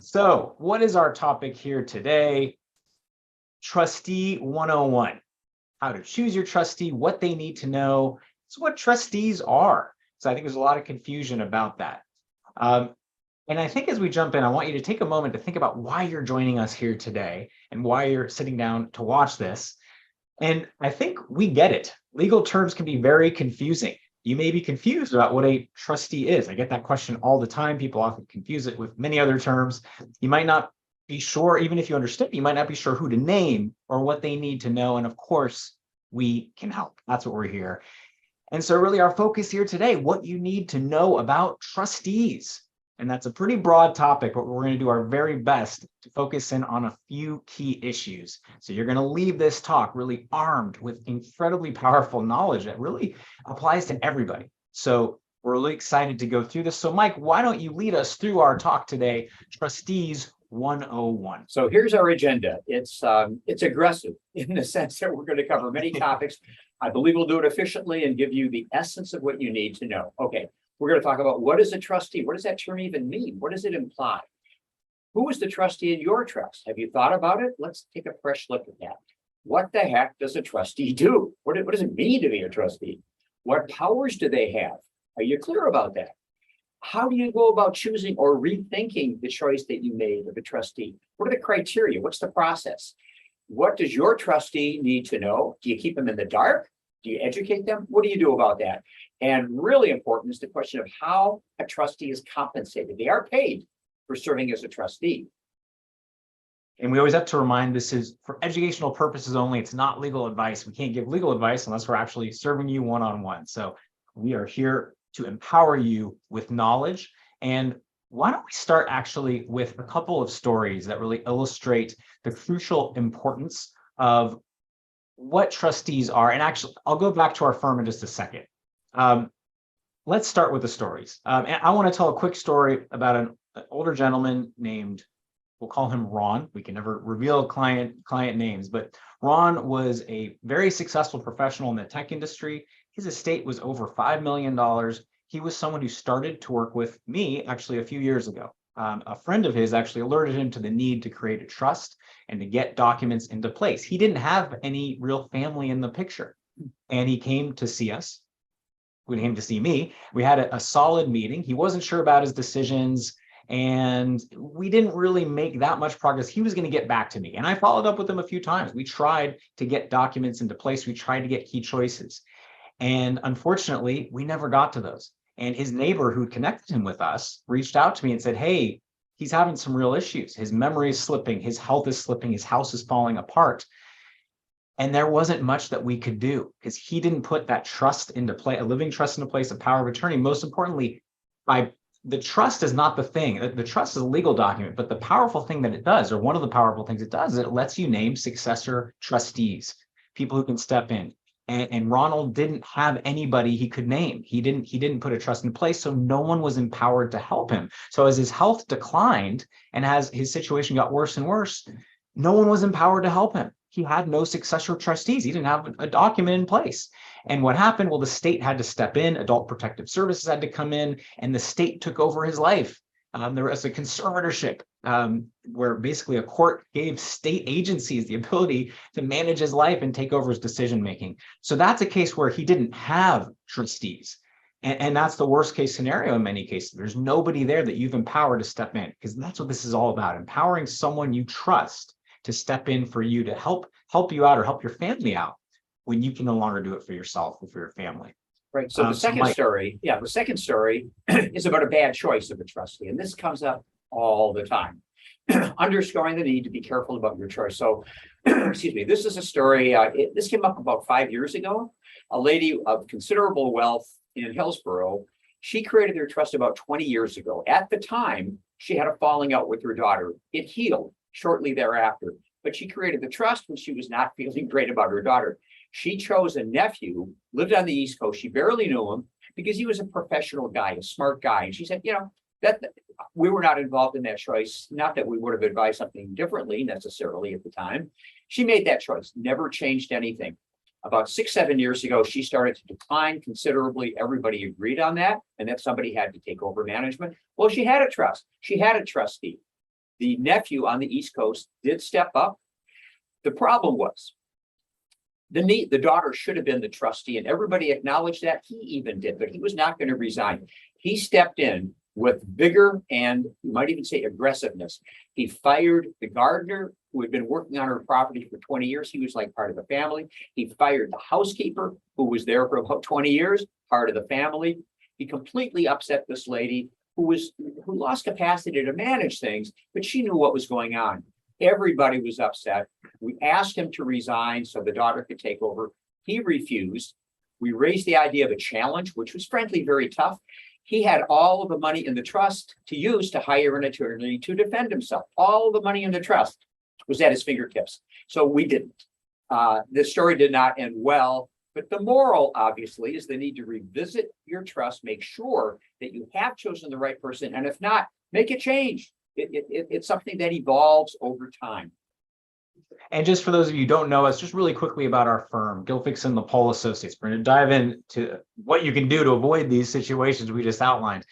So, what is our topic here today? Trustee 101. How to choose your trustee, what they need to know. It's what trustees are. So I think there's a lot of confusion about that. And I think as we jump in, I want you to take a moment to think about why you're joining us here today and why you're sitting down to watch this. And I think we get it. Legal terms can be very confusing. You may be confused about what a trustee is. I get that question all the time. People often confuse it with many other terms. You might not be sure, even if you understand, you might not be sure who to name or what they need to know. And of course, we can help. That's what we're here. And so really our focus here today, what you need to know about trustees. And that's a pretty broad topic, but we're going to do our very best to focus in on a few key issues. So you're going to leave this talk really armed with incredibly powerful knowledge that really applies to everybody. So we're really excited to go through this. So Mike, why don't you lead us through our talk today, Trustees 101. So here's our agenda. It's aggressive in the sense that we're going to cover many topics. I believe we'll do it efficiently and give you the essence of what you need to know. Okay. We're going to talk about what is a trustee? What does that term even mean? What does it imply? Who is the trustee in your trust? Have you thought about it? Let's take a fresh look at that. What the heck does a trustee do? What does it mean to be a trustee? What powers do they have? Are you clear about that? How do you go about choosing or rethinking the choice that you made of a trustee? What are the criteria? What's the process? What does your trustee need to know? Do you keep them in the dark? Do you educate them? What do you do about that? And really important is the question of how a trustee is compensated. They are paid for serving as a trustee. And we always have to remind this is for educational purposes only. It's not legal advice. We can't give legal advice unless we're actually serving you one-on-one. So we are here to empower you with knowledge. And why don't we start actually with a couple of stories that really illustrate the crucial importance of what trustees are. And actually, I'll go back to our firm in just a second. Let's start with the stories. And I want to tell a quick story about an older gentleman named, we'll call him Ron. We can never reveal client names, but Ron was a very successful professional in the tech industry. His estate was over $5 million. He was someone who started to work with me actually a few years ago. A friend of his actually alerted him to the need to create a trust and to get documents into place. He didn't have any real family in the picture. And he came to see us. When he came to see me, we had a solid meeting. He wasn't sure about his decisions, and we didn't really make that much progress. He was going to get back to me, and I followed up with him a few times. We tried to get documents into place. We tried to get key choices. And unfortunately, we never got to those. And his neighbor who connected him with us reached out to me and said, hey, he's having some real issues. His memory is slipping. His health is slipping. His house is falling apart. And there wasn't much that we could do because he didn't put that trust into play, a living trust into place, a power of attorney. Most importantly, the trust is not the thing. The trust is a legal document, but the powerful thing that it does, or one of the powerful things it does, is it lets you name successor trustees, people who can step in. And Ronald didn't have anybody he could name. He didn't put a trust in place, so no one was empowered to help him. So as his health declined and as his situation got worse and worse, no one was empowered to help him. He had no successor trustees. He didn't have a document in place. And what happened? Well, the state had to step in, Adult Protective Services had to come in, and the state took over his life. There was a conservatorship where basically a court gave state agencies the ability to manage his life and take over his decision-making. So that's a case where he didn't have trustees. And that's the worst case scenario in many cases. There's nobody there that you've empowered to step in, because that's what this is all about, empowering someone you trust to step in for you to help you out or help your family out when you can no longer do it for yourself or for your fammy. Right. So the second story is about a bad choice of a trustee. And this comes up all the time. Underscoring the need to be careful about your choice. So, excuse me, this is a story. This came up about 5 years ago. A lady of considerable wealth in Hillsborough, she created their trust about 20 years ago. At the time, she had a falling out with her daughter. It healed shortly thereafter, but she created the trust when she was not feeling great about her daughter. She chose a nephew, lived on the East Coast. She barely knew him because he was a professional guy, a smart guy. And she said, that we were not involved in that choice. Not that we would have advised something differently necessarily at the time. She made that choice, never changed anything. About 6-7 years ago, she started to decline considerably. Everybody agreed on that, and that somebody had to take over management. Well, she had a trust. She had a trustee. The nephew on the East Coast did step up. The problem was the daughter should have been the trustee, and everybody acknowledged that. He even did, but he was not going to resign. He stepped in with vigor and you might even say aggressiveness. He fired the gardener who had been working on her property for 20 years. He was like part of the family. He fired the housekeeper who was there for about 20 years, part of the family. He completely upset this lady who lost capacity to manage things, but she knew what was going on. Everybody was upset. We asked him to resign so the daughter could take over. He refused. We raised the idea of a challenge, which was frankly very tough. He had all of the money in the trust to use to hire an attorney to defend himself. All of the money in the trust was at his fingertips. So we didn't. The story did not end well, but the moral obviously is the need to revisit your trust, make sure that you have chosen the right person. And if not, make a change. It's something that evolves over time. And just for those of you who don't know us, just really quickly about our firm, Gilfix and the Paul Associates. We're going to dive into what you can do to avoid these situations we just outlined.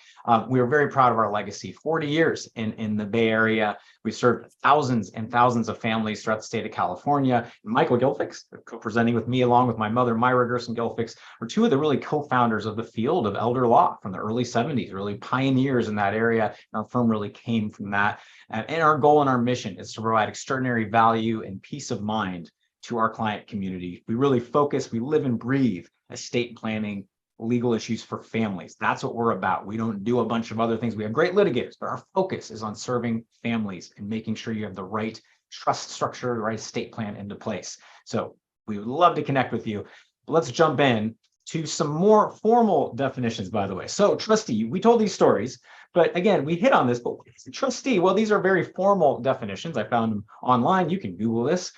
We are very proud of our legacy. 40 years in the Bay Area. We served thousands and thousands of families throughout the state of California. Michael Gilfix, co-presenting with me along with my mother, Myra Gerson Gilfix, are two of the really co-founders of the field of elder law from the early 70s, really pioneers in that area. And our firm really came from that. And our goal and our mission is to provide extraordinary value and peace of mind to our client community. We really focus, we live and breathe estate planning, legal issues for families. That's what we're about. We don't do a bunch of other things. We have great litigators, but our focus is on serving families and making sure you have the right trust structure, the right estate plan into place. So we would love to connect with you. Let's jump in to some more formal definitions, by the way. So trustee, we told these stories, but again, we hit on this, but what is a trustee? Well, these are very formal definitions. I found them online. You can Google this.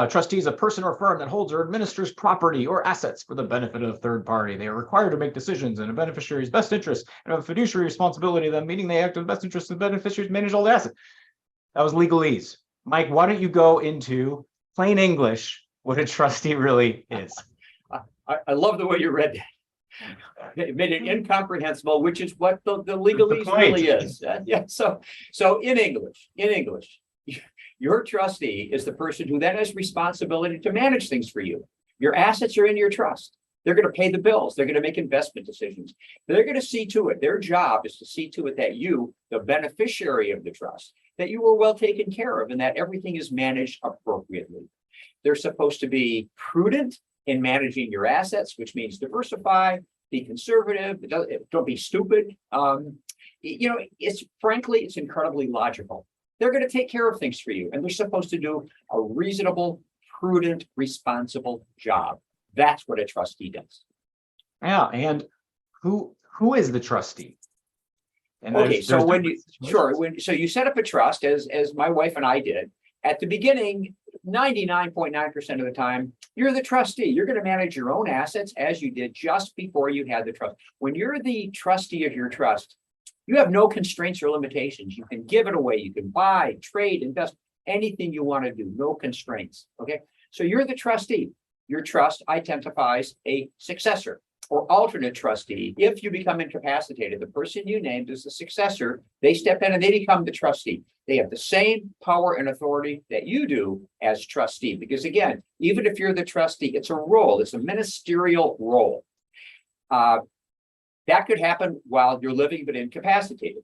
Trustee is a person or firm that holds or administers property or assets for the benefit of a third party. They are required to make decisions in a beneficiary's best interest and have a fiduciary responsibility of them, meaning they act in the best interest of the beneficiaries, manage all the assets. That was legalese. Mike, why don't you go into plain English what a trustee really is? I love the way you read that. It made it incomprehensible, which is what the legalese really is. Yeah. So in English, your trustee is the person who then has responsibility to manage things for you. Your assets are in your trust. They're going to pay the bills. They're going to make investment decisions. They're going to see to it. Their job is to see to it that you, the beneficiary of the trust, that you are well taken care of and that everything is managed appropriately. They're supposed to be prudent in managing your assets, which means diversify, be conservative, don't be stupid. It's incredibly logical. They're going to take care of things for you, and they're supposed to do a reasonable, prudent, responsible job. That's what a trustee does. Yeah, and who is the trustee? And okay, so so you set up a trust as my wife and I did. At the beginning, 99.9% of the time, you're the trustee. You're going to manage your own assets as you did just before you had the trust. When you're the trustee of your trust, you have no constraints or limitations. You can give it away. You can buy, trade, invest, anything you want to do. No constraints. Okay. So you're the trustee. Your trust identifies a successor or alternate trustee. If you become incapacitated, the person you named is the successor. They step in and they become the trustee. They have the same power and authority that you do as trustee. Because again, even if you're the trustee, it's a role. It's a ministerial role. That could happen while you're living but incapacitated.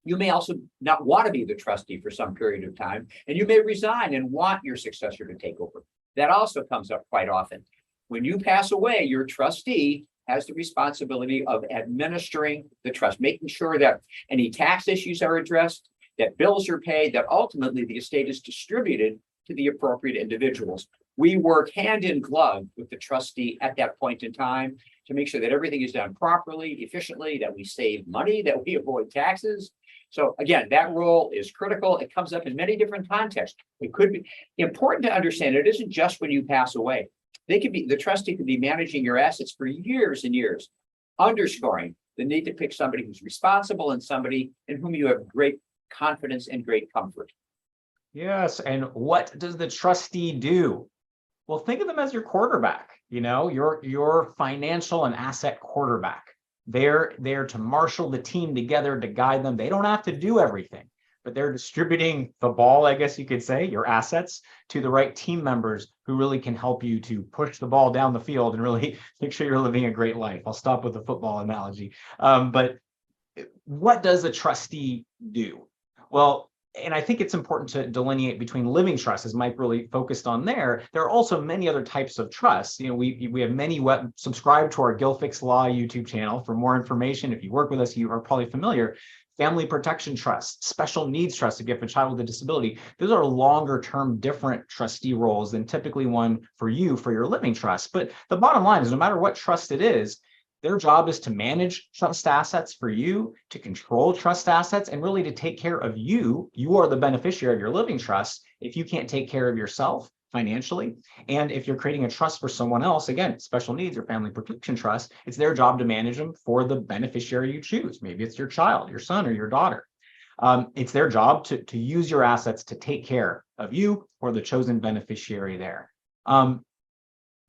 You may also not want to be the trustee for some period of time, and you may resign and want your successor to take over. That also comes up quite often. When you pass away, your trustee has the responsibility of administering the trust, making sure that any tax issues are addressed, that bills are paid, that ultimately the estate is distributed to the appropriate individuals. We work hand in glove with the trustee at that point in time to make sure that everything is done properly, efficiently, that we save money, that we avoid taxes. So again, that role is critical. It comes up in many different contexts. It could be important to understand it isn't just when you pass away. The trustee could be managing your assets for years and years, underscoring the need to pick somebody who's responsible and somebody in whom you have great confidence and great comfort. Yes. And what does the trustee do? Well, think of them as your quarterback, your financial and asset quarterback. They're there to marshal the team together to guide them. They don't have to do everything, but they're distributing the ball, I guess you could say, your assets to the right team members who really can help you to push the ball down the field and really make sure you're living a great life. I'll stop with the football analogy. But what does a trustee do? Well, and I think it's important to delineate between living trusts, as Mike really focused on there. There are also many other types of trusts. We have many subscribe to our Gilfix Law YouTube channel for more information. If you work with us, you are probably familiar. Family protection trusts, special needs trusts, if you have a child with a disability. Those are longer term, different trustee roles than typically one for you for your living trust. But the bottom line is, no matter what trust it is, their job is to manage trust assets for you, to control trust assets, and really to take care of you. You are the beneficiary of your living trust if you can't take care of yourself financially. And if you're creating a trust for someone else, again, special needs or family protection trust, it's their job to manage them for the beneficiary you choose. Maybe it's your child, your son, or your daughter. It's their job to use your assets to take care of you or the chosen beneficiary there.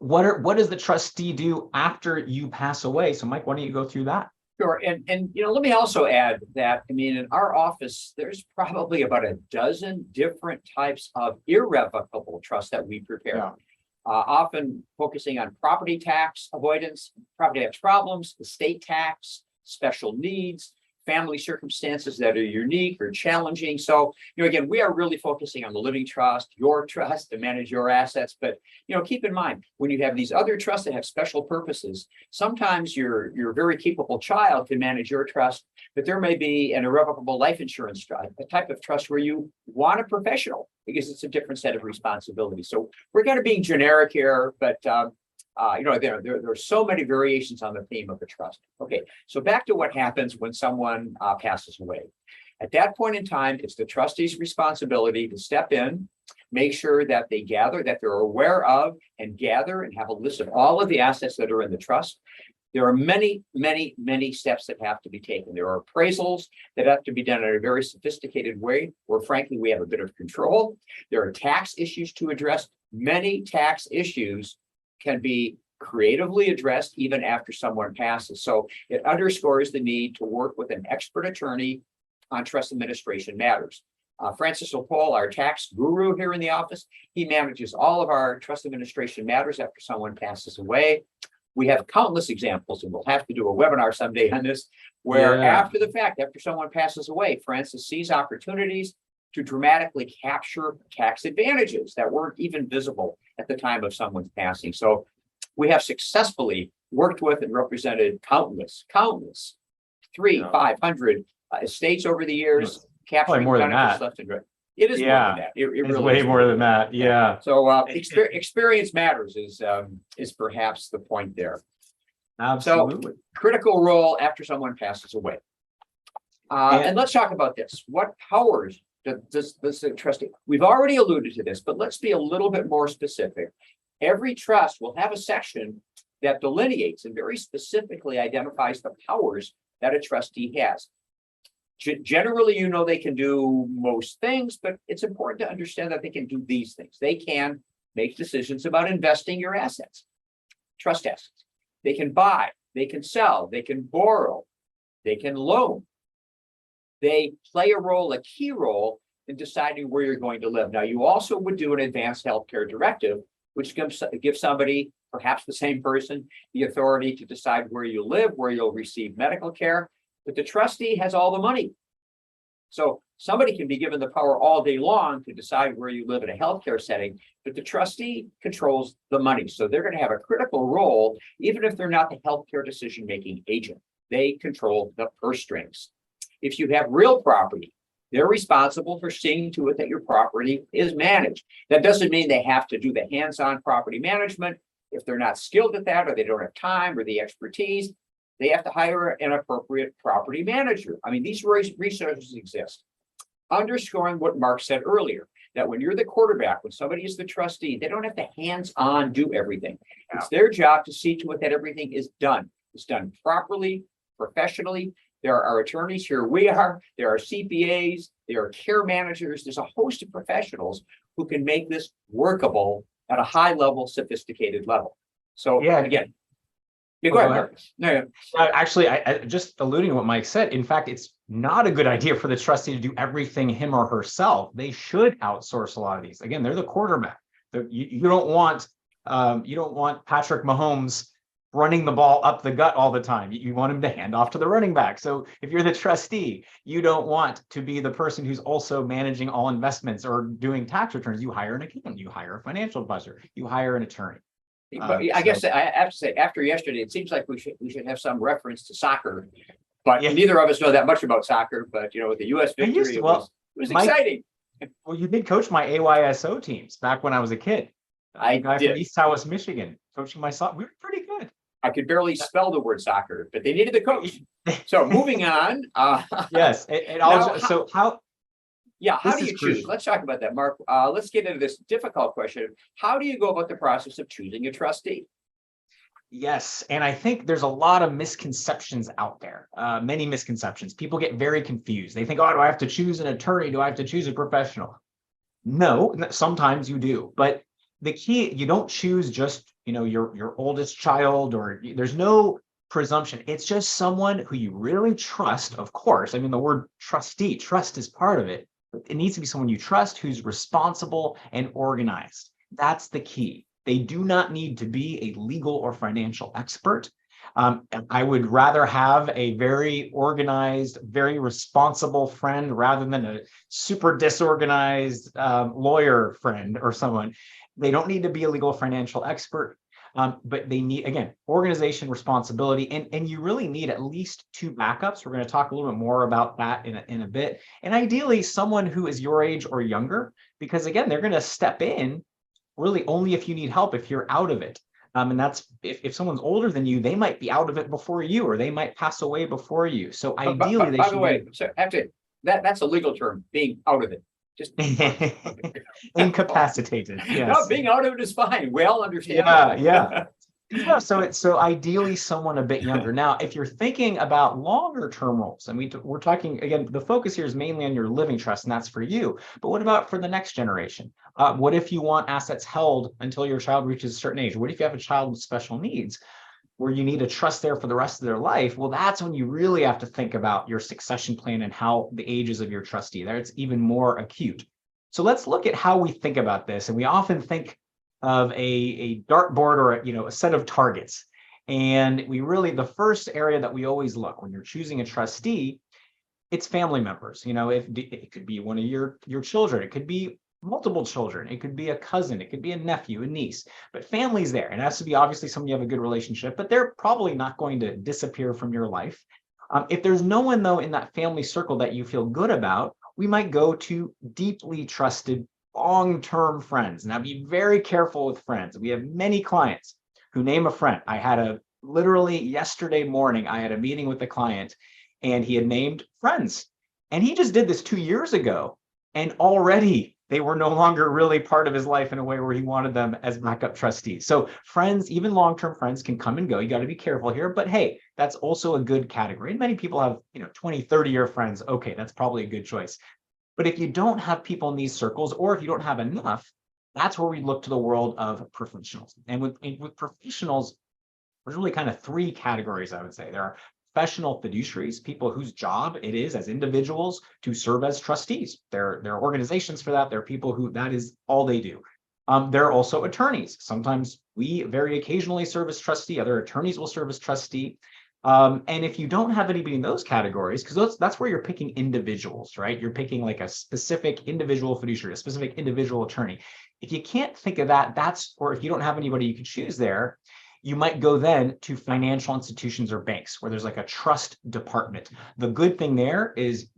What does the trustee do after you pass away? So Mike, why don't you go through that? Sure. And let me also add that, in our office, there's probably about a dozen different types of irrevocable trusts that we prepare. Yeah. Often focusing on property tax avoidance, property tax problems, estate tax, special needs, family circumstances that are unique or challenging. So, again, we are really focusing on the living trust, your trust to manage your assets. But, keep in mind, when you have these other trusts that have special purposes, sometimes your very capable child can manage your trust, but there may be an irrevocable life insurance trust, a type of trust where you want a professional because it's a different set of responsibilities. So we're kind of being generic here, but there are so many variations on the theme of the trust. Okay, so back to what happens when someone passes away. At that point in time, it's the trustee's responsibility to step in, make sure that they gather, that they're aware of and gather and have a list of all of the assets that are in the trust. There are many, many, many steps that have to be taken. There are appraisals that have to be done in a very sophisticated way, where frankly, we have a bit of control. There are tax issues to address. Many tax issues can be creatively addressed even after someone passes. So it underscores the need to work with an expert attorney on trust administration matters. Francis O'Pole, our tax guru here in the office, he manages all of our trust administration matters after someone passes away. We have countless examples, and we'll have to do a webinar someday on this, where after the fact, after someone passes away, Francis sees opportunities to dramatically capture tax advantages that weren't even visible at the time of someone's passing. So we have successfully worked with and represented countless 500 estates over the years, capturing more than benefits that. left and right. It is more than that. It it's really way is more than that. Yeah. So experience matters is perhaps the point there. Absolutely. So critical role after someone passes away. And let's talk about this. What powers does the trustee? We've already alluded to this, but let's be a little bit more specific. Every trust will have a section that delineates and very specifically identifies the powers that a trustee has. Generally, they can do most things, but it's important to understand that they can do these things. They can make decisions about investing your assets, trust assets. They can buy, they can sell, they can borrow, they can loan. They play a key role in deciding where you're going to live. Now, you also would do an advanced healthcare directive, which gives somebody, perhaps the same person, the authority to decide where you live, where you'll receive medical care. But the trustee has all the money. So somebody can be given the power all day long to decide where you live in a healthcare setting, but the trustee controls the money. So they're going to have a critical role, even if they're not the healthcare decision-making agent. They control the purse strings. If you have real property, they're responsible for seeing to it that your property is managed. That doesn't mean they have to do the hands-on property management. If they're not skilled at that, or they don't have time or the expertise, they have to hire an appropriate property manager. These resources exist. Underscoring what Mark said earlier, that when you're the quarterback, when somebody is the trustee, they don't have to hands-on do everything. It's their job to see to it that everything is done. It's done properly, professionally. There are attorneys here. There are CPAs. There are care managers. There's a host of professionals who can make this workable at a high level, sophisticated level. So Yeah. again, you Oh, go go ahead. ahead. Marcus. No, Actually, I just alluding to what Mike said. In fact, it's not a good idea for the trustee to do everything him or herself. They should outsource a lot of these. Again, they're the quarterback. You don't want Patrick Mahomes running the ball up the gut all the time. You want him to hand off to the running back. So if you're the trustee, you don't want to be the person who's also managing all investments or doing tax returns. You hire an accountant, you hire a financial advisor, you hire an attorney. but I guess I have to say, after yesterday, it seems like we should have some reference to soccer, but Yeah. neither of us know that much about soccer. But with the U.S. I used victory, to- it well, was Mike- exciting. Well, you did coach my AYSO teams back when I was a kid. I A guy did. from East Tawas, Michigan, coaching my son. We were pretty good. I could barely spell the word soccer, but they needed a coach. So moving on. Yes, and Now, so how? Yeah, how This do is you choose? crucial. Let's talk about that, Mark. Let's get into this difficult question. How do you go about the process of choosing a trustee? Yes, and I think there's a lot of misconceptions out there. Many misconceptions. People get very confused. They think, "Oh, do I have to choose an attorney? Do I have to choose a professional?" No, sometimes you do, but the key, you don't choose just, your oldest child, or there's no presumption. It's just someone who you really trust, of course. I mean, the word trustee, trust is part of it. But it needs to be someone you trust who's responsible and organized. That's the key. They do not need to be a legal or financial expert. I would rather have a very organized, very responsible friend rather than a super disorganized lawyer friend or someone. They don't need to be a legal financial expert, but they need, again, organization, responsibility, and you really need at least two backups. We're going to talk a little bit more about that in a bit. And ideally, someone who is your age or younger, because again, they're going to step in really only if you need help, if you're out of it. And that's if someone's older than you, they might be out of it before you, or they might pass away before you. So ideally, by the way, so that's a legal term, being out of it. Just incapacitated. Yes. No, being out of it is fine. Well, understand. Yeah. Yeah, so ideally someone a bit younger. Now, if you're thinking about longer term roles, and we're talking, again, the focus here is mainly on your living trust, and that's for you. But what about for the next generation? What if you want assets held until your child reaches a certain age? What if you have a child with special needs where you need a trust there for the rest of their life? Well, that's when you really have to think about your succession plan and how the ages of your trustee. There, it's even more acute. So let's look at how we think about this. And we often think of a dartboard or a set of targets. And we really, the first area that we always look when you're choosing a trustee, it's family members. If it could be one of your children, it could be multiple children, it could be a cousin, it could be a nephew, a niece, but family's there. And it has to be obviously someone you have a good relationship, but they're probably not going to disappear from your life. If there's no one though in that family circle that you feel good about, we might go to deeply trusted long-term friends. Now be very careful with friends. We have many clients who name a friend. I had literally yesterday morning, I had a meeting with a client and he had named friends. And he just did this 2 years ago. And already they were no longer really part of his life in a way where he wanted them as backup trustees. So friends, even long-term friends, can come and go. You got to be careful here, but hey, that's also a good category. And many people have, 20, 30-year friends. Okay, that's probably a good choice. But if you don't have people in these circles, or if you don't have enough, that's where we look to the world of professionals. And with professionals, there's really kind of three categories, I would say. There are professional fiduciaries, people whose job it is as individuals to serve as trustees. There are organizations for that. There are people who that is all they do. There are also attorneys. Sometimes we very occasionally serve as trustee. Other attorneys will serve as trustee. And if you don't have anybody in those categories, because that's where you're picking individuals, right? You're picking like a specific individual fiduciary, a specific individual attorney. If you can't think of that, or if you don't have anybody you can choose there, you might go then to financial institutions or banks where there's like a trust department. The good thing there is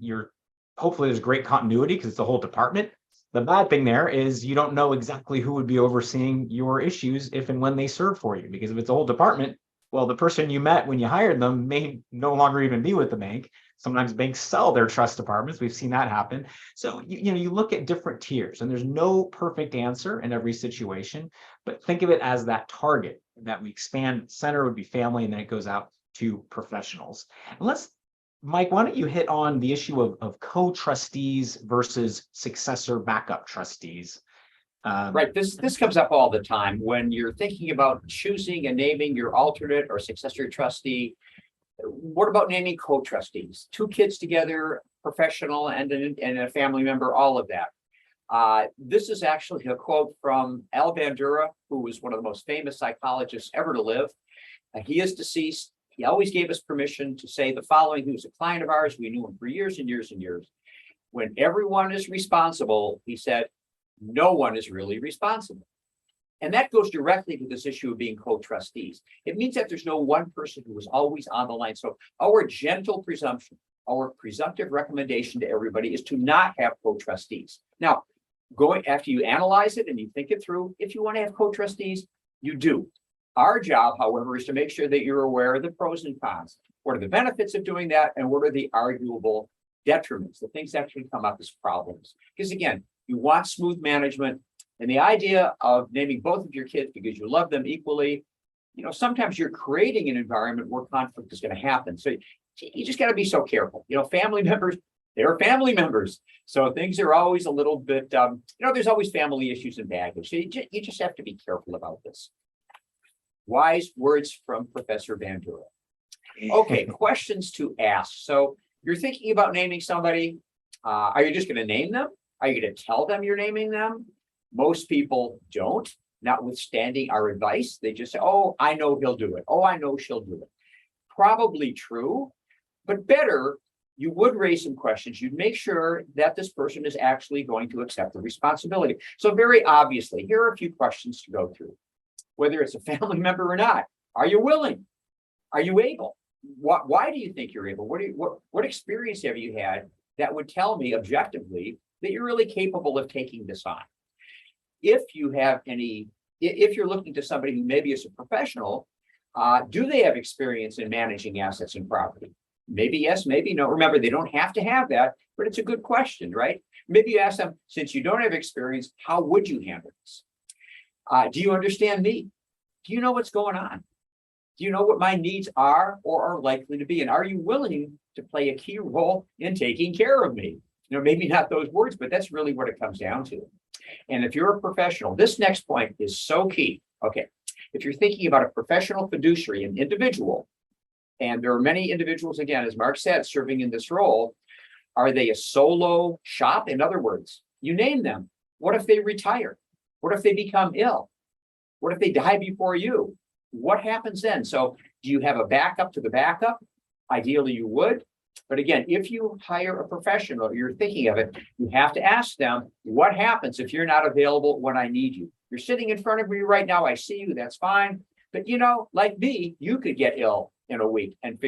hopefully there's great continuity because it's the whole department. The bad thing there is you don't know exactly who would be overseeing your issues if and when they serve for you, because if it's a whole department, well, the person you met when you hired them may no longer even be with the bank. Sometimes banks sell their trust departments. We've seen that happen. So, you look at different tiers, and there's no perfect answer in every situation, but think of it as that target that we expand. Center would be family, and then it goes out to professionals. And Mike, why don't you hit on the issue of co-trustees versus successor backup trustees? Right. This comes up all the time when you're thinking about choosing and naming your alternate or successor trustee. What about naming co-trustees? Two kids together, professional and a family member, all of that. This is actually a quote from Al Bandura, who was one of the most famous psychologists ever to live. He is deceased. He always gave us permission to say the following. He was a client of ours. We knew him for years and years and years. When everyone is responsible, he said, no one is really responsible. And that goes directly to this issue of being co-trustees. It means that there's no one person who is always on the line. So our gentle presumption, our presumptive recommendation to everybody is to not have co-trustees. Now, going after you analyze it and you think it through, if you want to have co-trustees, you do. Our job, however, is to make sure that you're aware of the pros and cons. What are the benefits of doing that? And what are the arguable detriments, the things that can come up as problems? Because again, you want smooth management. And the idea of naming both of your kids because you love them equally, sometimes you're creating an environment where conflict is going to happen. So you just got to be so careful. Family members, they're family members. So things are always a little bit, there's always family issues and baggage. So you just have to be careful about this. Wise words from Professor Bandura. Okay, questions to ask. So you're thinking about naming somebody. Are you just going to name them? Are you going to tell them you're naming them? Most people don't, notwithstanding our advice. They just say, oh, I know he'll do it. Oh, I know she'll do it. Probably true, but better, you would raise some questions. You'd make sure that this person is actually going to accept the responsibility. So very obviously, here are a few questions to go through. Whether it's a family member or not, are you willing? Are you able? Why do you think you're able? What experience have you had that would tell me objectively that you're really capable of taking this on? If you're looking to somebody who maybe is a professional, do they have experience in managing assets and property? Maybe yes, maybe no. Remember, they don't have to have that, but it's a good question, right? Maybe you ask them, since you don't have experience, how would you handle this? Do you understand me? Do you know what's going on? Do you know what my needs are or are likely to be? And are you willing to play a key role in taking care of me? Maybe not those words, but that's really what it comes down to. And if you're a professional, this next point is so key. Okay, if you're thinking about a professional fiduciary, an individual, and there are many individuals, again, as Mark said, serving in this role, are they a solo shop? In other words, you name them. What if they retire? What if they become ill? What if they die before you? What happens then? So do you have a backup to the backup? Ideally, you would. But again, if you hire a professional, you're thinking of it, you have to ask them, what happens if you're not available when I need you? You're sitting in front of me right now. I see you. That's fine. But like me, you could get ill in a week and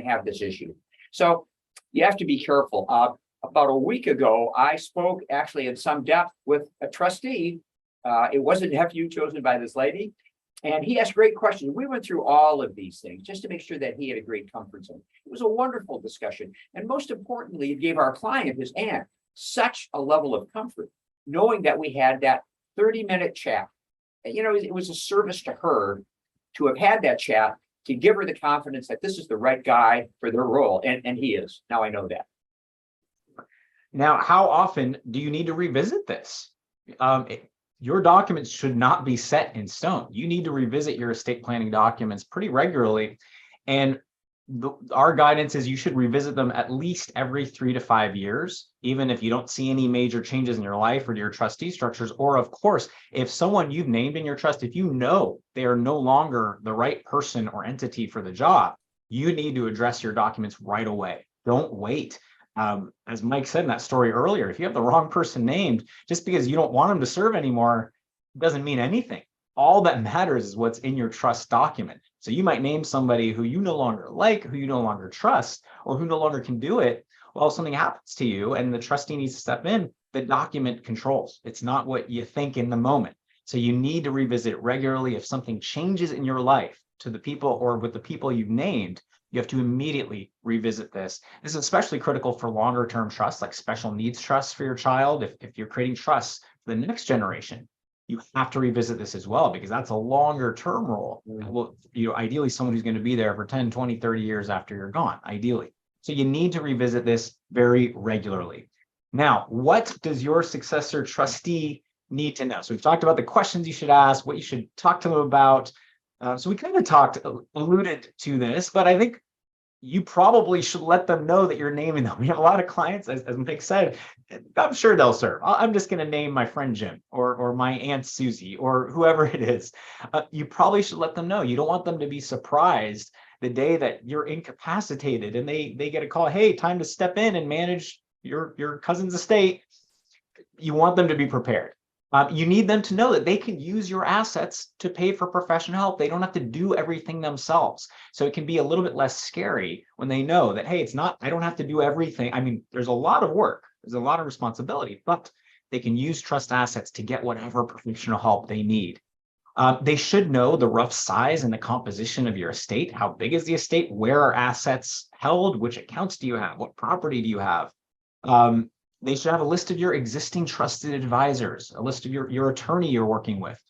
have this issue. So you have to be careful. About a week ago, I spoke actually in some depth with a trustee. It was a nephew chosen by this lady. And he asked great questions. We went through all of these things just to make sure that he had a great comfort zone. It was a wonderful discussion. And most importantly, it gave our client, his aunt, such a level of comfort, knowing that we had that 30-minute chat. It was a service to her to have had that chat, to give her the confidence that this is the right guy for their role. And he is. Now I know that. Now, how often do you need to revisit this? Your documents should not be set in stone. You need to revisit your estate planning documents pretty regularly. And our guidance is you should revisit them at least every 3 to 5 years, even if you don't see any major changes in your life or to your trustee structures. Or of course, if someone you've named in your trust, if you know they are no longer the right person or entity for the job, you need to address your documents right away. Don't wait. As Mike said in that story earlier, if you have the wrong person named, just because you don't want them to serve anymore, doesn't mean anything. All that matters is what's in your trust document. So you might name somebody who you no longer like, who you no longer trust, or who no longer can do it. Well, if something happens to you and the trustee needs to step in, the document controls. It's not what you think in the moment. So you need to revisit it regularly. If something changes in your life to the people or with the people you've named, you have to immediately revisit this. This is especially critical for longer term trusts, like special needs trusts for your child. If you're creating trusts for the next generation, you have to revisit this as well, because that's a longer term role. Well, ideally someone who's going to be there for 10, 20, 30 years after you're gone, ideally. So you need to revisit this very regularly. Now, what does your successor trustee need to know. So we've talked about the questions you should ask, what you should talk to them about. So we kind of alluded to this, but I think you probably should let them know that you're naming them. We have a lot of clients, as Mick said, I'm sure they'll serve. I'm just going to name my friend Jim or my Aunt Susie or whoever it is. You probably should let them know. You don't want them to be surprised the day that you're incapacitated and they get a call, hey, time to step in and manage your cousin's estate. You want them to be prepared. You need them to know that they can use your assets to pay for professional help. They don't have to do everything themselves. So it can be a little bit less scary when they know that, hey, I don't have to do everything. I mean, there's a lot of work, there's a lot of responsibility, but they can use trust assets to get whatever professional help they need. They should know the rough size and the composition of your estate. How big is the estate? Where are assets held? Which accounts do you have? What property do you have? They should have a list of your existing trusted advisors, a list of your attorney you're working with,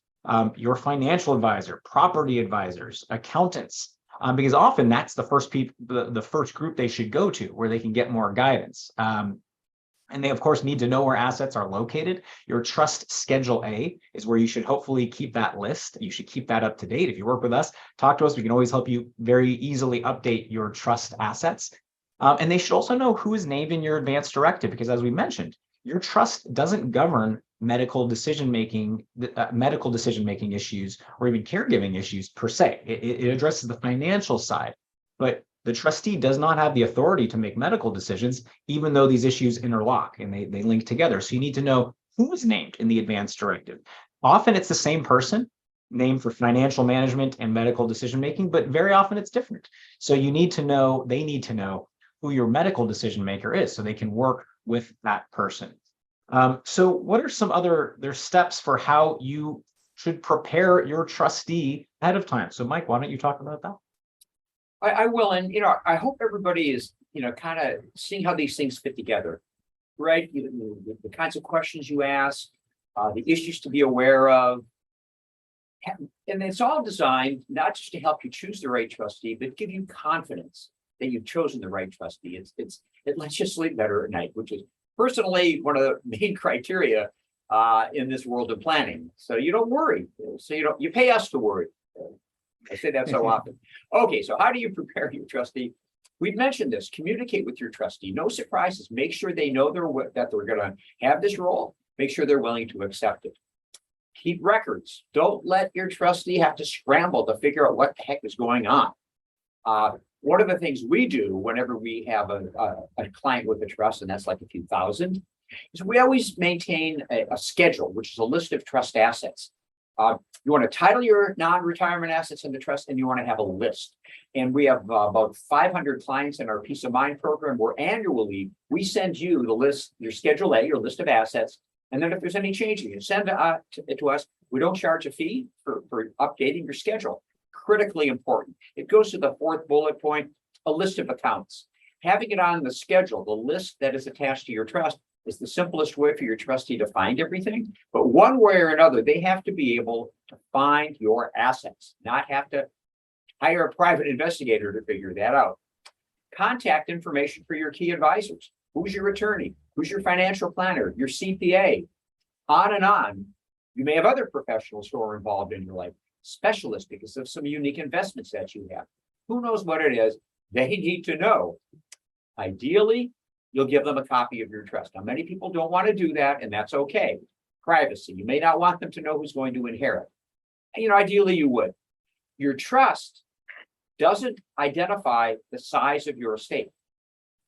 your financial advisor, property advisors, accountants, because often that's the first group they should go to where they can get more guidance. And they, of course, need to know where assets are located. Your trust Schedule A is where you should hopefully keep that list. You should keep that up to date. If you work with us, talk to us. We can always help you very easily update your trust assets. And they should also know who is named in your advance directive, because as we mentioned, your trust doesn't govern medical decision-making issues or even caregiving issues per se. It addresses the financial side, but the trustee does not have the authority to make medical decisions, even though these issues interlock and they link together. So you need to know who is named in the advance directive. Often it's the same person named for financial management and medical decision-making, but very often it's different. So they need to know who your medical decision maker is so they can work with that person. So what are some other steps for how you should prepare your trustee ahead of time? So Mike, why don't you talk about that? I will, and I hope everybody is kind of seeing how these things fit together, right? The kinds of questions you ask, the issues to be aware of, and it's all designed not just to help you choose the right trustee, but give you confidence that you've chosen the right trustee. It lets you sleep better at night, which is personally one of the main criteria in this world of planning. So you don't worry. So you pay us to worry. I say that so often. Okay, so how do you prepare your trustee? We've mentioned this. Communicate with your trustee. No surprises. Make sure they know that they're going to have this role. Make sure they're willing to accept it. Keep records. Don't let your trustee have to scramble to figure out what the heck is going on. One of the things we do whenever we have a client with a trust, and that's like a few thousand, is we always maintain a schedule, which is a list of trust assets. You want to title your non-retirement assets in the trust, and you want to have a list. And we have about 500 clients in our Peace of Mind program, where annually we send you the list, your Schedule A, your list of assets. And then if there's any changes, you send it to us. We don't charge a fee for updating your schedule. Critically important. It goes to the fourth bullet point, a list of accounts. Having it on the schedule, the list that is attached to your trust, is the simplest way for your trustee to find everything. But one way or another, they have to be able to find your assets, not have to hire a private investigator to figure that out. Contact information for your key advisors. Who's your attorney? Who's your financial planner? Your CPA? On and on. You may have other professionals who are involved in your life. Specialists because of some unique investments that you have. Who knows what it is? They need to know. Ideally, you'll give them a copy of your trust. Now, many people don't want to do that, and that's okay. Privacy. You may not want them to know who's going to inherit. Ideally, you would. Your trust doesn't identify the size of your estate.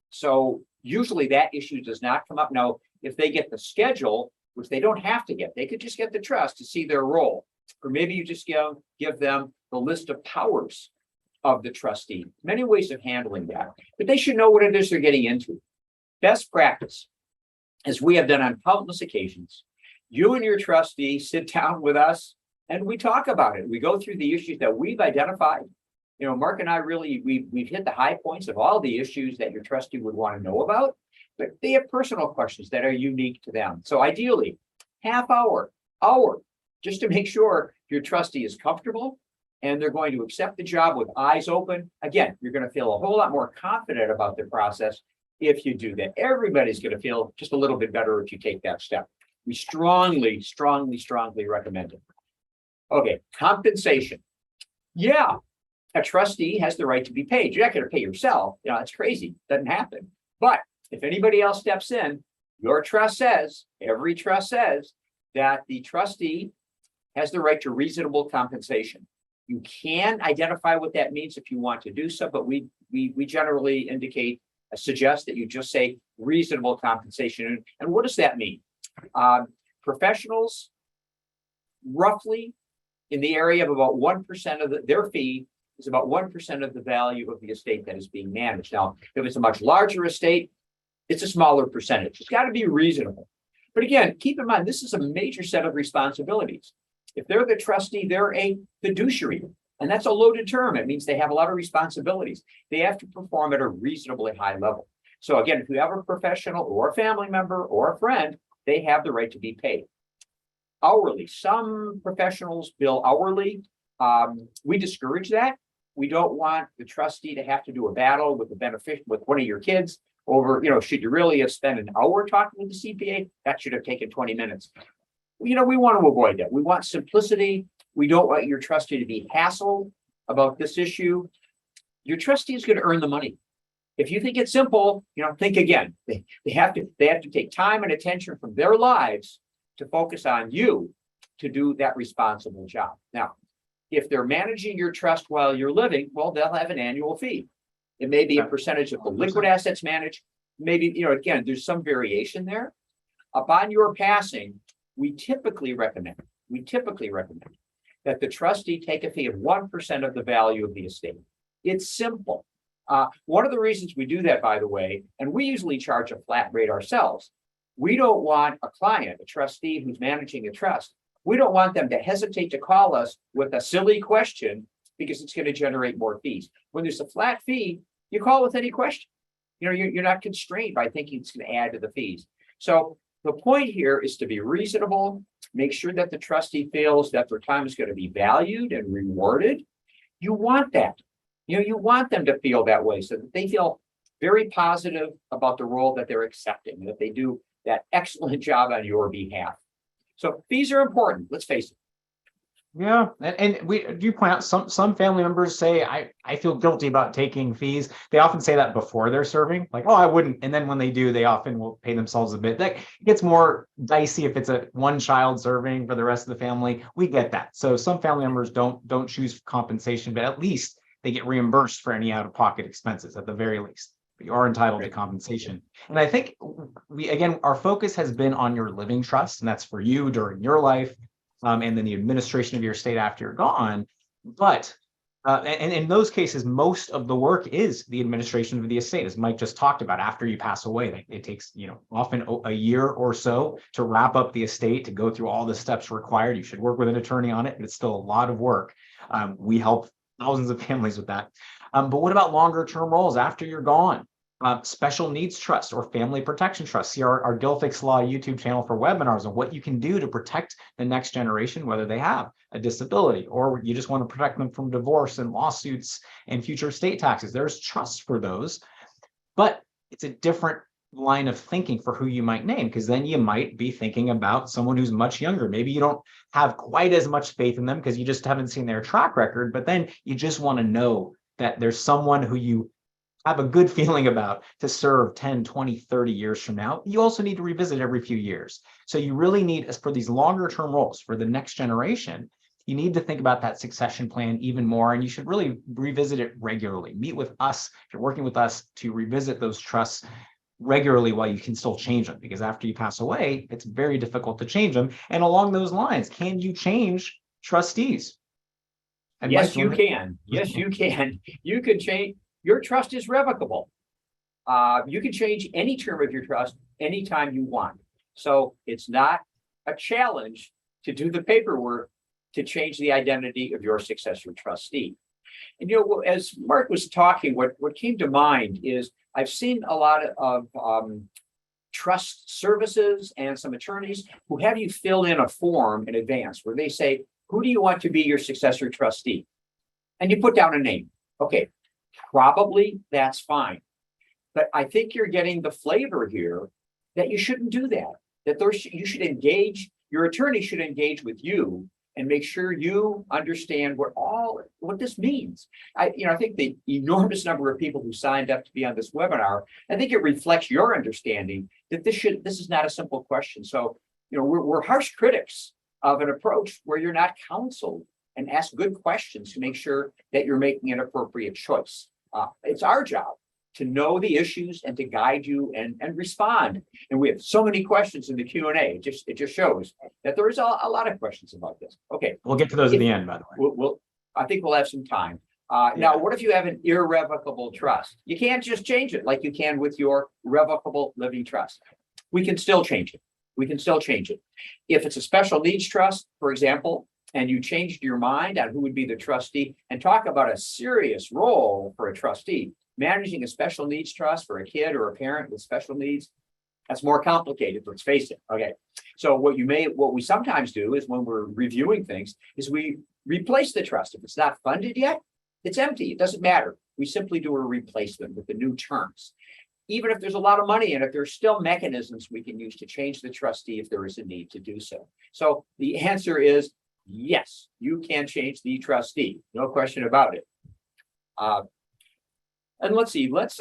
So usually that issue does not come up. Now, if they get the schedule, which they don't have to get, they could just get the trust to see their role. Or maybe you just give them the list of powers of the trustee. Many ways of handling that, but they should know what it is they're getting into. Best practice, as we have done on countless occasions, you and your trustee sit down with us and we talk about it. We go through the issues that we've identified. Mark and I we've hit the high points of all the issues that your trustee would want to know about, but they have personal questions that are unique to them. So ideally, half hour, just to make sure your trustee is comfortable and they're going to accept the job with eyes open. Again, you're going to feel a whole lot more confident about the process if you do that. Everybody's going to feel just a little bit better if you take that step. We strongly, strongly, strongly recommend it. Okay, compensation. Yeah, a trustee has the right to be paid. You're not going to pay yourself. You know, that's crazy. Doesn't happen. But if anybody else steps in, your trust says, every trust says that the trustee has the right to reasonable compensation. You can identify what that means if you want to do so, but we generally suggest that you just say reasonable compensation. And what does that mean? Professionals, roughly in the area of about 1% of their fee is about 1% of the value of the estate that is being managed. Now, if it's a much larger estate, it's a smaller percentage. It's got to be reasonable. But again, keep in mind, this is a major set of responsibilities. If they're the trustee, they're a fiduciary, and that's a loaded term. It means they have a lot of responsibilities. They have to perform at a reasonably high level. So again, if you have a professional or a family member or a friend, they have the right to be paid. Hourly, some professionals bill hourly. We discourage that. We don't want the trustee to have to do a battle with with one of your kids over, should you really have spent an hour talking with the CPA? That should have taken 20 minutes. We want to avoid that. We want simplicity. We don't want your trustee to be hassled about this issue. Your trustee is going to earn the money. If you think it's simple, think again. They have to take time and attention from their lives to focus on you to do that responsible job. Now, if they're managing your trust while you're living, well, they'll have an annual fee. It may be a percentage of the liquid assets managed. Maybe, again, there's some variation there. Upon your passing, we typically recommend that the trustee take a fee of 1% of the value of the estate. It's simple. One of the reasons we do that, by the way, and we usually charge a flat rate ourselves. We don't want a client, a trustee who's managing a trust. We don't want them to hesitate to call us with a silly question because it's going to generate more fees. When there's a flat fee, you call with any question. You're not constrained by thinking it's going to add to the fees. So the point here is to be reasonable, make sure that the trustee feels that their time is going to be valued and rewarded. You want that. You want them to feel that way so that they feel very positive about the role that they're accepting, that they do that excellent job on your behalf. So fees are important. Let's face it. Yeah, and we do point out some family members say, I feel guilty about taking fees. They often say that before they're serving, like, oh, I wouldn't. And then when they do, they often will pay themselves a bit. That gets more dicey if it's a one child serving for the rest of the family. We get that. So some family members don't choose compensation, but at least they get reimbursed for any out-of-pocket expenses at the very least. But you are entitled to compensation. And I think our focus has been on your living trust, and that's for you during your life. And then the administration of your estate after you're gone. But and in those cases, most of the work is the administration of the estate, as Mike just talked about. After you pass away, it takes often a year or so to wrap up the estate, to go through all the steps required. You should work with an attorney on it, but it's still a lot of work. We help thousands of families with that. But what about longer term roles after you're gone? Special needs trust or family protection trust. See our Gilfix Law YouTube channel for webinars on what you can do to protect the next generation, whether they have a disability or you just want to protect them from divorce and lawsuits and future estate taxes. There's trust for those, but it's a different line of thinking for who you might name, because then you might be thinking about someone who's much younger. Maybe you don't have quite as much faith in them because you just haven't seen their track record, but then you just want to know that there's someone who you have a good feeling about to serve 10, 20, 30 years from now. You also need to revisit every few years. So you really need, as for these longer term roles for the next generation, you need to think about that succession plan even more. And you should really revisit it regularly. Meet with us, if you're working with us, to revisit those trusts regularly while you can still change them. Because after you pass away, it's very difficult to change them. And along those lines, can you change trustees? And yes, you can. Yes, you can. You can change. Your trust is revocable. You can change any term of your trust anytime you want. So it's not a challenge to do the paperwork to change the identity of your successor trustee. And as Mark was talking, what came to mind is I've seen a lot of trust services and some attorneys who have you fill in a form in advance where they say, who do you want to be your successor trustee? And you put down a name. Okay. Probably that's fine. But I think you're getting the flavor here that you shouldn't do that. that you should engage, your attorney should engage with you and make sure you understand what this means. I think the enormous number of people who signed up to be on this webinar, I think it reflects your understanding that this is not a simple question. So, we're harsh critics of an approach where you're not counseled and ask good questions to make sure that you're making an appropriate choice. It's our job to know the issues and to guide you and respond. And we have so many questions in the Q&A. It just shows that there is a lot of questions about this. Okay. We'll get to those at the end, by the way. I think we'll have some time. Now, what if you have an irrevocable trust? You can't just change it like you can with your revocable living trust. We can still change it. If it's a special needs trust, for example, and you changed your mind on who would be the trustee, and talk about a serious role for a trustee, managing a special needs trust for a kid or a parent with special needs, that's more complicated, let's face it. Okay. So what we sometimes do is when we're reviewing things is we replace the trust. If it's not funded yet, it's empty. It doesn't matter. We simply do a replacement with the new terms. Even if there's a lot of money in it, there's still mechanisms we can use to change the trustee if there is a need to do so. So the answer is yes, you can change the trustee. No question about it. And let's see, let's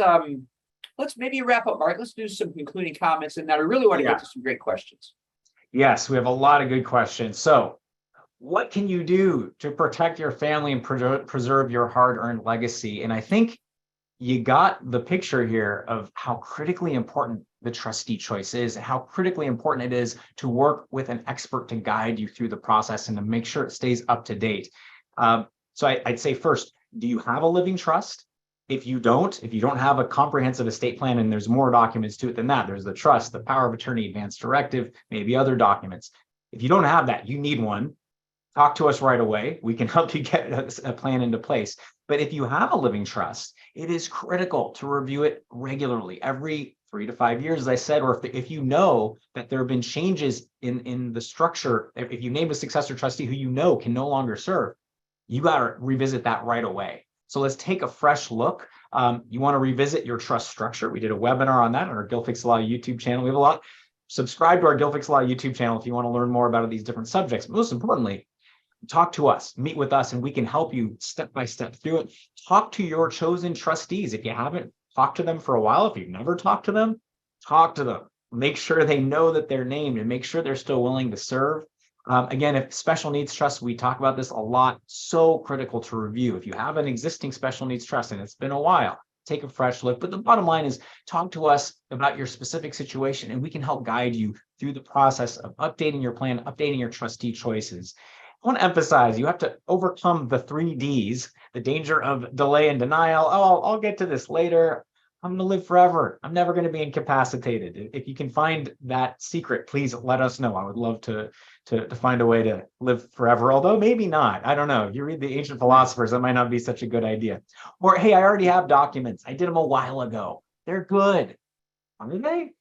maybe wrap up, Mark. Let's do some concluding comments, and then I really want to get to some great questions. Yes, we have a lot of good questions. So what can you do to protect your family and preserve your hard-earned legacy? And I think you got the picture here of how critically important the trustee choice is, and how critically important it is to work with an expert to guide you through the process and to make sure it stays up to date. So I'd say first, do you have a living trust? If you don't have a comprehensive estate plan, and there's more documents to it than that, there's the trust, the power of attorney, advance directive, maybe other documents. If you don't have that, you need one. Talk to us right away. We can help you get a plan into place. But if you have a living trust, it is critical to review it regularly, every 3 to 5 years, as I said, or if you know that there have been changes in the structure, if you name a successor trustee who you know can no longer serve, you got to revisit that right away. So let's take a fresh look. You want to revisit your trust structure. We did a webinar on that on our Gilfix Law YouTube channel. We have a lot. Subscribe to our Gilfix Law YouTube channel if you want to learn more about these different subjects. Most importantly, talk to us, meet with us, and we can help you step by step through it. Talk to your chosen trustees. If you haven't talked to them for a while, if you've never talked to them, talk to them. Make sure they know that they're named and make sure they're still willing to serve. Again, if special needs trust, we talk about this a lot, so critical to review. If you have an existing special needs trust and it's been a while, take a fresh look. But the bottom line is talk to us about your specific situation, and we can help guide you through the process of updating your plan, updating your trustee choices. I want to emphasize you have to overcome the 3 Ds, the danger of delay and denial. Oh, I'll get to this later. I'm going to live forever. I'm never going to be incapacitated. If you can find that secret, please let us know. I would love to find a way to live forever, although maybe not. I don't know. If you read the ancient philosophers, that might not be such a good idea. Or, hey, I already have documents. I did them a while ago. They're good. Are they?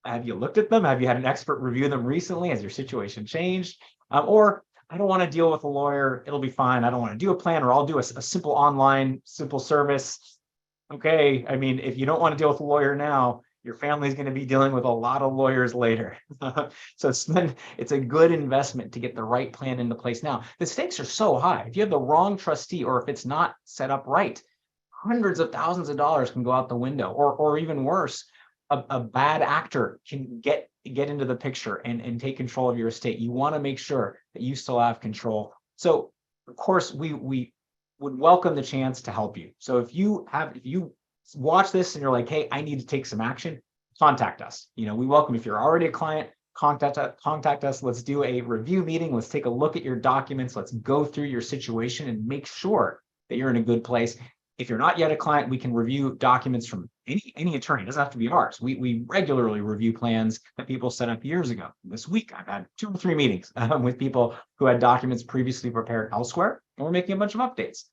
Have you looked at them? Have you had an expert review them recently? Has your situation changed? Or I don't want to deal with a lawyer. It'll be fine. I don't want to do a plan, or I'll do a simple online, simple service. Okay. I mean, if you don't want to deal with a lawyer now, your family's going to be dealing with a lot of lawyers later. So it's a good investment to get the right plan into place now. The stakes are so high. If you have the wrong trustee, or if it's not set up right, hundreds of thousands of dollars can go out the window, or even worse, a bad actor can get into the picture and take control of your estate. You want to make sure that you still have control. So of course, we would welcome the chance to help you. So if you watch this and you're like, hey, I need to take some action, contact us. We welcome, if you're already a client, contact us. Let's do a review meeting. Let's take a look at your documents. Let's go through your situation and make sure that you're in a good place. If you're not yet a client, we can review documents from any attorney. It doesn't have to be ours. We regularly review plans that people set up years ago. This week, I've had 2 or 3 meetings with people who had documents previously prepared elsewhere, and we're making a bunch of updates.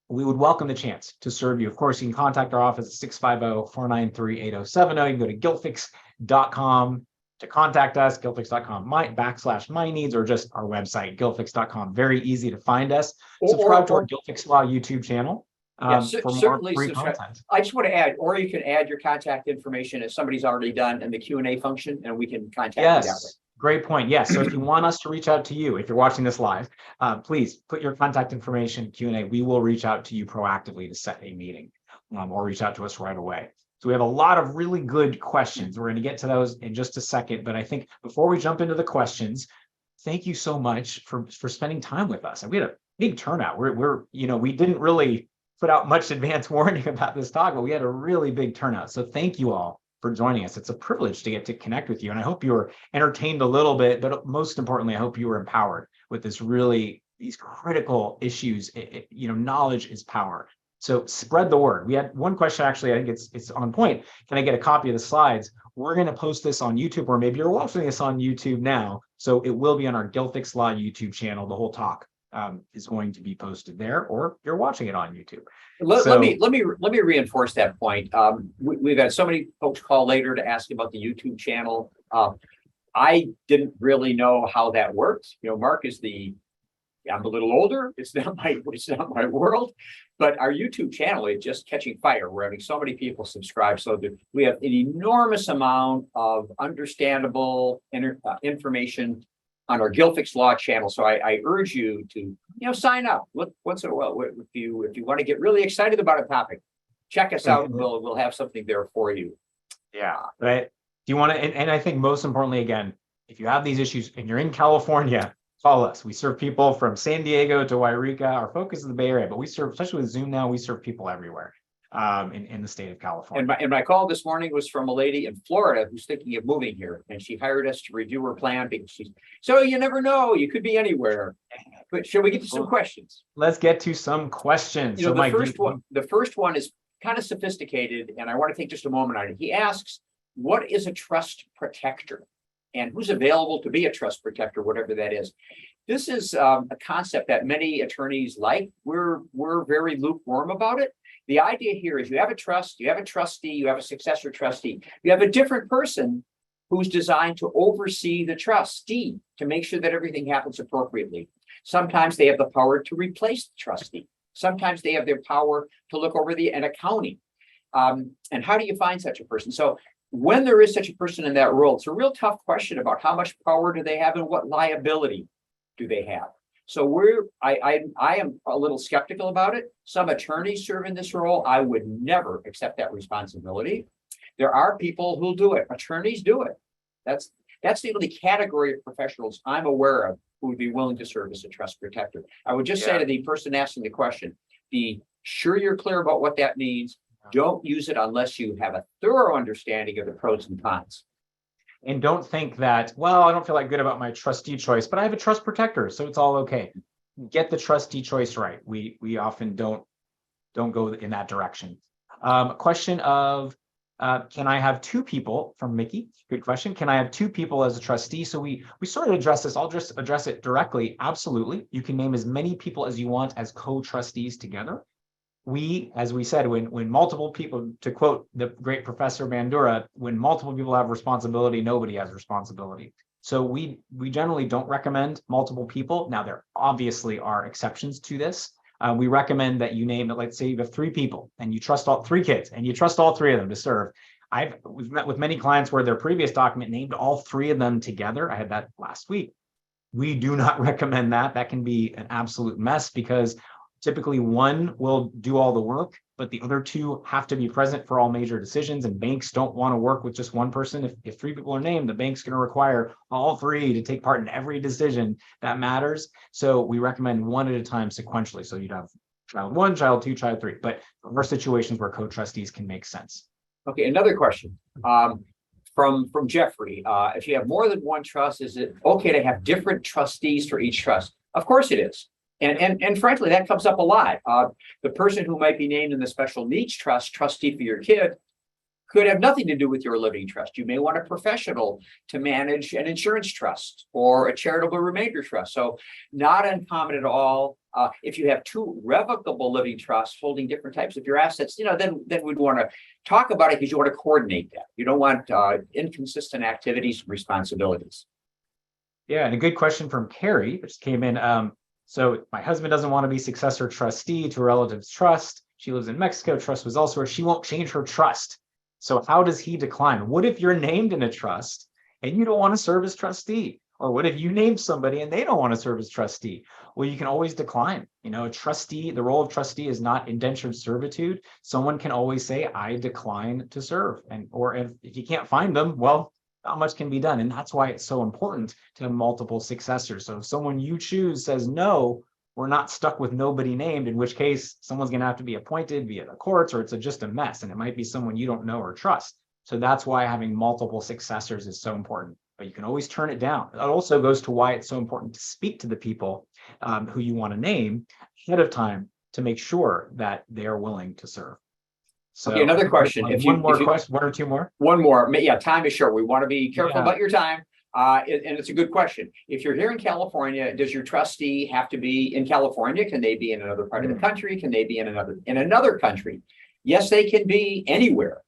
We would welcome the chance to serve you. Of course, you can contact our office at 650-493-8070. You can go to gilfix.com to contact us, gilfix.com/my needs, or just our website, gilfix.com. Very easy to find us. Subscribe to our Gilfix Law YouTube channel. for more certainly. free content. I just want to add, or you can add your contact information if somebody's already done in the Q&A function, and we can contact you that way. Yes, great point. Yes, so if you want us to reach out to you, if you're watching this live, please put your contact information, Q&A. We will reach out to you proactively to set a meeting, or reach out to us right away. So we have a lot of really good questions. We're going to get to those in just a second, but I think before we jump into the questions, thank you so much for spending time with us. And we had a big turnout. We didn't really put out much advance warning about this talk, but we had a really big turnout. So thank you all for joining us. It's a privilege to get to connect with you. And I hope you were entertained a little bit, but most importantly, I hope you were empowered with these critical issues. Knowledge is power. So spread the word. We had one question, actually, I think it's on point. Can I get a copy of the slides? We're going to post this on YouTube, or maybe you're watching this on YouTube now. So it will be on our Gilfix Law YouTube channel. The whole talk is going to be posted there, or you're watching it on YouTube. Let me reinforce that point. We've had so many folks call later to ask about the YouTube channel. I didn't really know how that works. Mark I'm a little older. It's not my world, but our YouTube channel is just catching fire. We're having so many people subscribe, so that we have an enormous amount of understandable information on our Gilfix Law channel. So I urge you to sign up. Look, once in a while, if you want to get really excited about a topic, check us out. We'll have something there for you. Yeah, right. Do you want to? And I think most importantly, again, if you have these issues and you're in California, call us. We serve people from San Diego to Wairika. Our focus is the Bay Area, but we serve, especially with Zoom now, we serve people everywhere in the state of California. And my call this morning was from a lady in Florida who's thinking of moving here, and she hired us to review her plan because so you never know, you could be anywhere. But shall we get to some questions? Let's get to some questions. The first one is kind of sophisticated, and I want to take just a moment on it. He asks, what is a trust protector? And who's available to be a trust protector, whatever that is. This is a concept that many attorneys like. We're very lukewarm about it. The idea here is you have a trust, you have a trustee, you have a successor trustee. You have a different person who's designed to oversee the trustee to make sure that everything happens appropriately. Sometimes they have the power to replace the trustee. Sometimes they have their power to look over an accounting. And how do you find such a person? So when there is such a person in that role, it's a real tough question about how much power do they have and what liability do they have. So I am a little skeptical about it. Some attorneys serve in this role. I would never accept that responsibility. There are people who'll do it. Attorneys do it. That's the only category of professionals I'm aware of who would be willing to serve as a trust protector. I would just say to the person asking the question, be sure you're clear about what that means. Don't use it unless you have a thorough understanding of the pros and cons. And don't think that, well, I don't feel like good about my trustee choice, but I have a trust protector, so it's all okay. Get the trustee choice right. We often don't go in that direction. Question of, can I have two people, from Mickey? Good question. Can I have two people as a trustee? So we sort of address this. I'll just address it directly. Absolutely. You can name as many people as you want as co-trustees together. As we said, when multiple people, to quote the great Professor Bandura, when multiple people have responsibility, nobody has responsibility. So we generally don't recommend multiple people. Now, there obviously are exceptions to this. We recommend that you name it. Let's say you have three people and you trust all three kids and you trust all three of them to serve. We've met with many clients where their previous document named all three of them together. I had that last week. We do not recommend that. That can be an absolute mess because typically one will do all the work, but the other two have to be present for all major decisions, and banks don't want to work with just one person. If three people are named, the bank's going to require all three to take part in every decision that matters. So we recommend one at a time sequentially. So you'd have child one, child two, child three, but there are situations where co-trustees can make sense. Okay, another question from Jeffrey. If you have more than one trust, is it okay to have different trustees for each trust? Of course it is. And frankly, that comes up a lot. The person who might be named in the special needs trust, trustee for your kid, could have nothing to do with your living trust. You may want a professional to manage an insurance trust or a charitable remainder trust. So not uncommon at all. If you have two revocable living trusts holding different types of your assets, then we'd want to talk about it because you want to coordinate that. You don't want inconsistent activities and responsibilities. Yeah, and a good question from Carrie, which came in. So my husband doesn't want to be successor trustee to a relative's trust. She lives in Mexico. Trust was elsewhere. She won't change her trust. So how does he decline? What if you're named in a trust and you don't want to serve as trustee? Or what if you name somebody and they don't want to serve as trustee? Well, you can always decline. A trustee, the role of trustee is not indentured servitude. Someone can always say, I decline to serve. Or if you can't find them, well, not much can be done. And that's why it's so important to have multiple successors. So if someone you choose says no, we're not stuck with nobody named, in which case someone's going to have to be appointed via the courts, or it's just a mess. And it might be someone you don't know or trust. So that's why having multiple successors is so important. But you can always turn it down. That also goes to why it's so important to speak to the people who you want to name ahead of time to make sure that they are willing to serve. So okay, another question. One more question, one or two more. One more. Yeah, time is short. We want to be careful Yeah. about your time. And it's a good question. If you're here in California, does your trustee have to be in California? Can they be in another part of the country? Can they be in another country? Yes, they can be anywhere.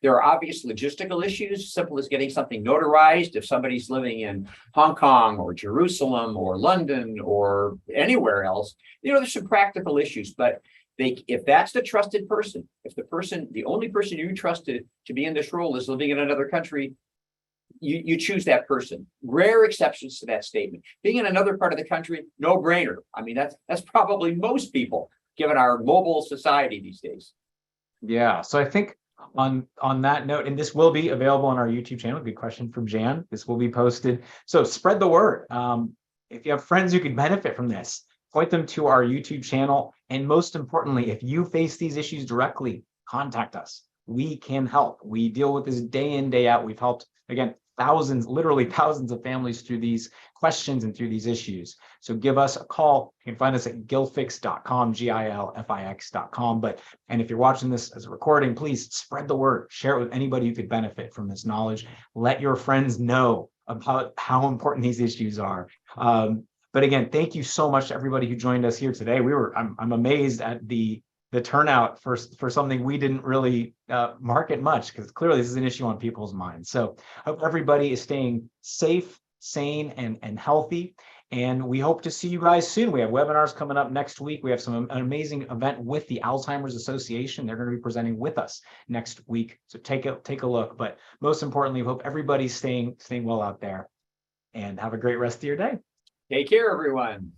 There are obvious logistical issues, simple as getting something notarized. If somebody's living in Hong Kong or Jerusalem or London or anywhere else, there's some practical issues. But if that's the trusted person, if the only person you trusted to be in this role is living in another country, you choose that person. Rare exceptions to that statement. Being in another part of the country, no brainer. I mean, that's probably most people, given our mobile society these days. Yeah. So I think on that note, and this will be available on our YouTube channel. Good question from Jan. This will be posted. So spread the word. If you have friends who could benefit from this, point them to our YouTube channel. And most importantly, if you face these issues directly, contact us. We can help. We deal with this day in, day out. We've helped, again, literally thousands of families through these questions and through these issues. So give us a call. You can find us at gilfix.com, GILFIX.com. And if you're watching this as a recording, please spread the word, share it with anybody who could benefit from this knowledge. Let your friends know about how important these issues are. But again, thank you so much to everybody who joined us here today. I'm amazed at the turnout for something we didn't really market much, because clearly this is an issue on people's minds. So I hope everybody is staying safe, sane, and healthy. And we hope to see you guys soon. We have webinars coming up next week. We have an amazing event with the Alzheimer's Association. They're going to be presenting with us next week. So take a look. But most importantly, we hope everybody's staying well out there, and have a great rest of your day. Take care, everyone.